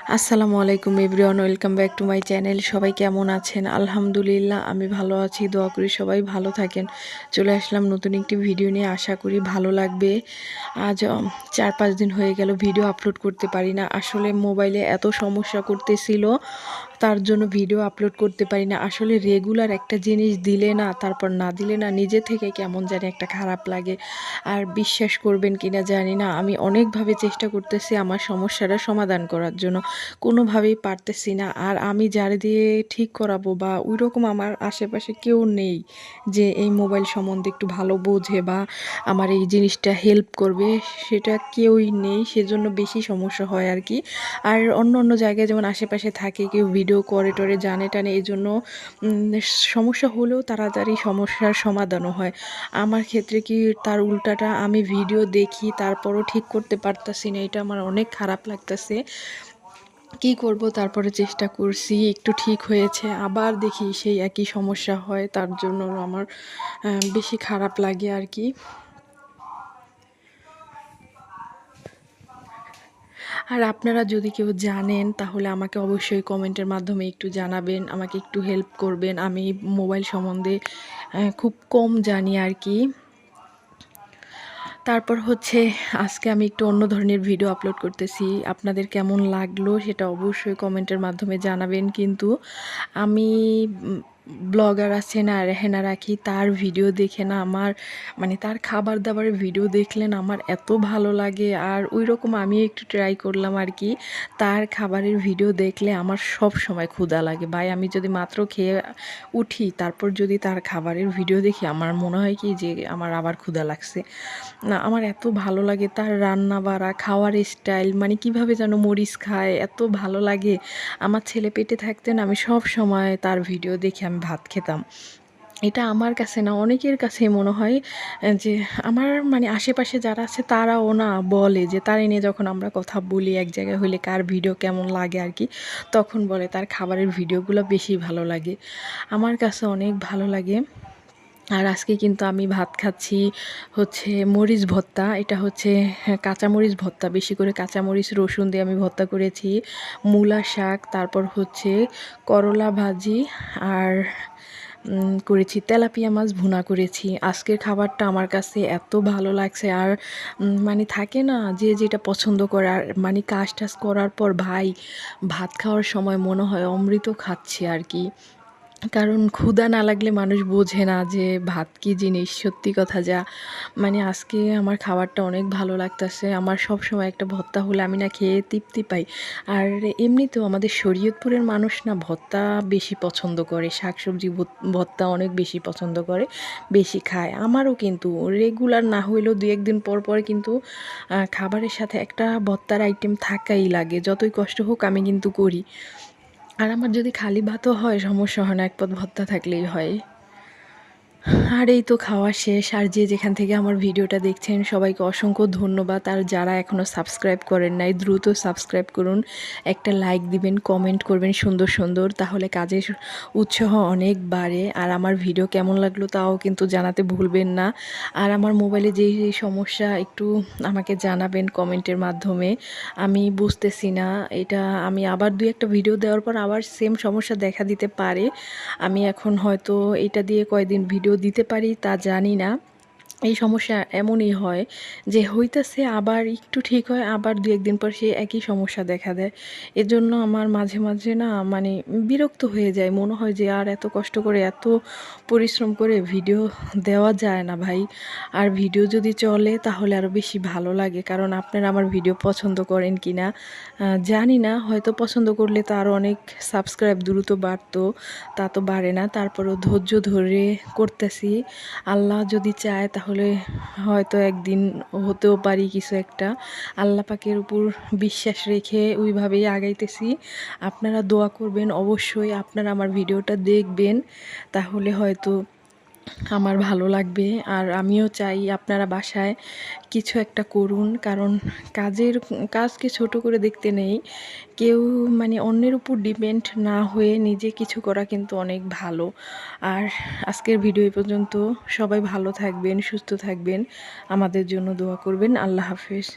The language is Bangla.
আসসালামু আলাইকুম everyone, welcome back to my channel. সবাই কেমন আছেন? আলহামদুলিল্লাহ আমি ভালো আছি, দোয়া করি সবাই ভালো থাকেন। চলে আসলাম নতুন একটি ভিডিও নিয়ে, আশা করি ভালো লাগবে। আজ 4-5 দিন হয়ে গেল ভিডিও আপলোড করতে পারি না। আসলে মোবাইলে এত সমস্যা করতেছিল, তার জন্য ভিডিও আপলোড করতে পারি না। আসলে রেগুলার একটা জিনিস দিলে না, তারপর না দিলে না, নিজে থেকে কেমন জানি একটা খারাপ লাগে। আর বিশ্বাস করবেন কিনা জানি না, আমি অনেকভাবে চেষ্টা করতেছি আমার সমস্যাটা সমাধান করার জন্য, কোনোভাবেই পারতেছি না। আর আমি যারে দিয়ে ঠিক করাবো বা ওইরকম আমার আশেপাশে কেউ নেই যে এই মোবাইল সম্বন্ধে একটু ভালো বোঝে বা আমার এই জিনিসটা হেল্প করবে, সেটা কেউই নেই। সেজন্য বেশি সমস্যা হয় আর কি। আর অন্য অন্য জায়গায় যেমন আশেপাশে থাকে, কেউ ভিডিও করে টরে জানে টানে, এই জন্য সমস্যা হলেও তাড়াতাড়ি সমস্যার সমাধানও হয়। আমার ক্ষেত্রে কি তার উল্টাটা, আমি ভিডিও দেখি তারপরও ঠিক করতে পারতাছি না, এটা আমার অনেক খারাপ লাগতেছে। কি করব, তারপরে চেষ্টা করছি, একটু ঠিক হয়েছে, আবার দেখি সেই একই সমস্যা হয়, তার জন্য আমার বেশি খারাপ লাগে আর কি। আর আপনারা যদি কেউ জানেন তাহলে আমাকে অবশ্যই কমেন্টের মাধ্যমে একটু জানাবেন, আমাকে একটু হেল্প করবেন। আমি মোবাইল সম্বন্ধে খুব কম জানি আর কি। তারপর হচ্ছে আজকে আমি একটু অন্য ধরনের ভিডিও আপলোড করতেছি। আপনাদের কেমন লাগলো সেটা অবশ্যই কমেন্টের মাধ্যমে জানাবেন। কিন্তু আমি ব্লগার আছে না, রেহেনা রাখি, তার ভিডিও দেখে না আমার মানে তার খাবার দাবারের ভিডিও দেখলে না আমার এত ভালো লাগে। আর ওই রকম আমি একটু ট্রাই করলাম আর কি। তার খাবারের ভিডিও দেখলে আমার সব সময় ক্ষুধা লাগে ভাই। আমি যদি মাত্র খেয়ে উঠি, তারপর যদি তার খাবারের ভিডিও দেখি, আমার মনে হয় কি যে আমার আবার ক্ষুধা লাগছে। না, আমার এত ভালো লাগে তার রান্না বাড়া, খাওয়ার স্টাইল, মানে কিভাবে যেন মরিচ খায়, এত ভালো লাগে। আমার ছেলে পেটে থাকতেন, আমি সব সময় তার ভিডিও দেখে আমি ভাত খেতাম। এটা আমার কাছে না, অনেকের কাছে মনে হয় যে আমার মানে আশেপাশে যারা আছে তারাও না বলে যে তার নিয়ে যখন আমরা কথা বলি এক জায়গায় হইলে, কার ভিডিও কেমন লাগে আর কি, তখন বলে তার খাবারের ভিডিওগুলো বেশি ভালো লাগে। আমার কাছে অনেক ভালো লাগে। আর আজকে কিন্তু আমি ভাত খাচ্ছি হচ্ছে মরিচ ভর্তা। এটা হচ্ছে কাঁচামরিচ ভর্তা, বেশি করে কাঁচামরিচ রসুন দিয়ে আমি ভর্তা করেছি। মূলা শাক, তারপর হচ্ছে করলা ভাজি, আর করেছি তেলাপিয়া মাছ ভুনা করেছি। আজকের খাবারটা আমার কাছে এত ভালো লাগছে। আর মানে থাকে না যে যেটা পছন্দ করে, আর মানে কাজ টাজ করার পর ভাই ভাত খাওয়ার সময় মনে হয় অমৃত খাচ্ছি আর কি। কারণ ক্ষুধা না লাগলে মানুষ বোঝে না যে ভাত কী জিনিস, সত্যি কথা যা। মানে আজকে আমার খাবারটা অনেক ভালো লাগতেছে। আমার সবসময় একটা ভর্তা হলে আমি না খেয়ে তৃপ্তি পাই। আর এমনিতেও আমাদের শরীয়তপুরের মানুষ না ভর্তা বেশি পছন্দ করে, শাকসবজি ভর্তা অনেক বেশি পছন্দ করে, বেশি খায়। আমারও কিন্তু রেগুলার না হইলেও 2-1 দিন পর পর কিন্তু খাবারের সাথে একটা ভর্তার আইটেম থাকাই লাগে। যতই কষ্ট হোক আমি কিন্তু করি। আর আমার যদি খালি ভাতও হয় সমস্যা হয় না, এক পদ ভর্তা থাকলেই হয়। আর এই তো খাওয়া শেষ। আর যে যেখান থেকে আমার ভিডিওটা দেখছেন সবাইকে অসংখ্য ধন্যবাদ। আর যারা এখনও সাবস্ক্রাইব করেন নাই, দ্রুত সাবস্ক্রাইব করুন, একটা লাইক দিবেন, কমেন্ট করবেন সুন্দর সুন্দর, তাহলে কাজের উৎসাহ অনেক বাড়ে। আর আমার ভিডিও কেমন লাগলো তাও কিন্তু জানাতে ভুলবেন না। আর আমার মোবাইলে যেই সমস্যা একটু আমাকে জানাবেন কমেন্টের মাধ্যমে। আমি বুঝতেছি না এটা, আমি আবার 2-1টা ভিডিও দেওয়ার পর আবার সেম সমস্যা দেখা দিতে পারে। আমি এখন হয়তো এটা দিয়ে কয়দিন ভিডিও দিতে পারি তা জানি না। এই সমস্যা এমনই হয় যে হইতেছে আবার একটু ঠিক হয়, আবার 2-1 দিন পর সেই একই সমস্যা দেখা দেয়। এজন্য আমার মাঝে মাঝে না মানে বিরক্ত হয়ে যায়, মনে হয় যে আর এত কষ্ট করে এত পরিশ্রম করে ভিডিও দেওয়া যায় না ভাই। আর ভিডিও যদি চলে তাহলে আরও বেশি ভালো লাগে, কারণ আপনারা আমার ভিডিও পছন্দ করেন কি না জানি না। হয়তো পছন্দ করলে তো আরও অনেক সাবস্ক্রাইব দ্রুত বাড়তো, তা তো বাড়ে না। তারপরেও ধৈর্য ধরে করতেছি। আল্লাহ যদি চায় তাহলে হয়তো একদিন হতেও পারি কিছু একটা। আল্লাহ পাকের উপর বিশ্বাস রেখে ওইভাবেই আগাইতেছি। আপনারা দোয়া করবেন অবশ্যই, আপনারা আমার ভিডিওটা দেখবেন, তাহলে হয়তো আমার ভালো লাগবে। আর আমিও চাই আপনারা বাসায় কিছু একটা করুন, কারণ কাজকে ছোট করে দেখতে নেই। কেউ মানে অন্যের উপর ডিপেন্ড না হয়ে নিজে কিছু করা কিন্তু অনেক ভালো। আর আজকের ভিডিও এই পর্যন্ত। সবাই ভালো থাকবেন, সুস্থ থাকবেন, আমাদের জন্য দোয়া করবেন। আল্লাহ হাফেজ।